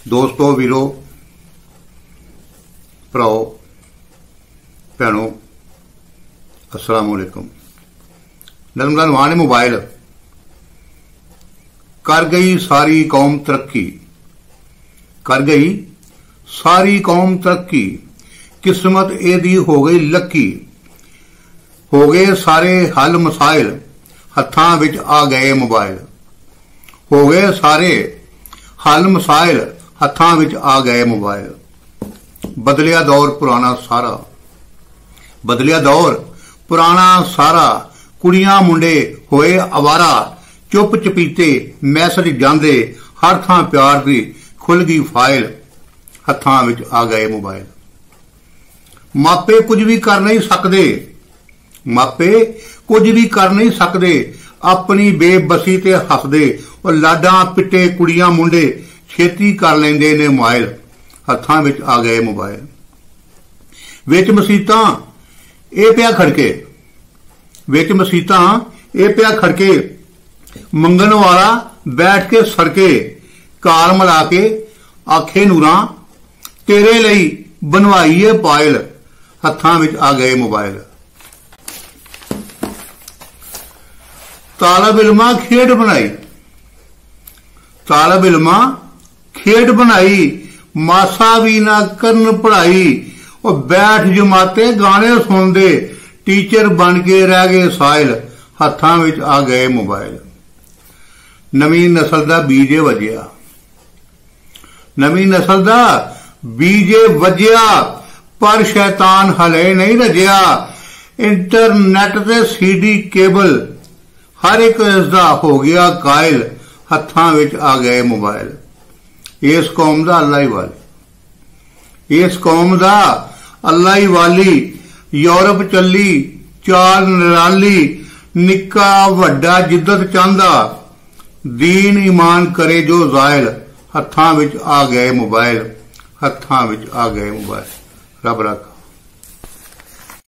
दोस्तों वीरो भराओ भैनों अस्सलाम वालेकुम। नर्मदा नवान मोबाइल कर गई सारी कौम तरक्की, कर गई सारी कौम तरक्की, किस्मत एदी हो गई लक्की, हो गए सारे हल मसाइल, हत्थां विच आ गए मोबाइल, हो गए सारे हल मसाइल, हत्थां विच आ गए मोबाइल। बदलिया दौर पुराना सारा, बदलिया दौर पुराना सारा, कुड़ियां मुंडे होए आवारा, चुप चपीते मैसेज जांदे, हर थां प्यार दी खुल गई फाइल, हत्थां विच आ गए मोबाइल। मापे कुछ भी कर नहीं सकते, मापे कुछ भी कर नहीं सकते, अपनी बेबसी ते हसदे, और लाडां पिट्टे कुड़ियां मुंडे छेती कर लेंदे ने माइल, हत्थां विच आ गए मोबाइल। विच मसीतां ए पिया खड़के, विच मसीतां ए पिया खड़के, मंगन वाला बैठ के सड़के, कार मिला के आखे नूरां, तेरे लई बनवाई है पायल, हत्थां विच आ गए मोबाइल। तालब इल्मा खेड बनाई, तालब इल्मा खेड बनाई, मासा भी ना करन पढ़ाई, और बैठ जमाते गाने सुनदे, टीचर बन के रह गए साइल, हत्थां विच आ गए मोबाइल। नवीं नस्ल दा बीजे वजिया, नवीं नस्ल दा बीजे वजिया, पर शैतान हले नहीं रजिया, इंटरनेट ते सीडी केबल, हर एक इसदा हो गया कायल, हत्थां विच आ गए मोबाइल। इस कौम दा अल्लाह ही वाली, इस कौम दा अल्लाह ही वाली, यूरोप चली चाल निराली, निक्का वड्डा जिद्दत चांदा, दीन ईमान करे जो जायल, हत्थां विच आ गए मोबाइल, हत्थां विच आ गए मोबाइल। रब रख।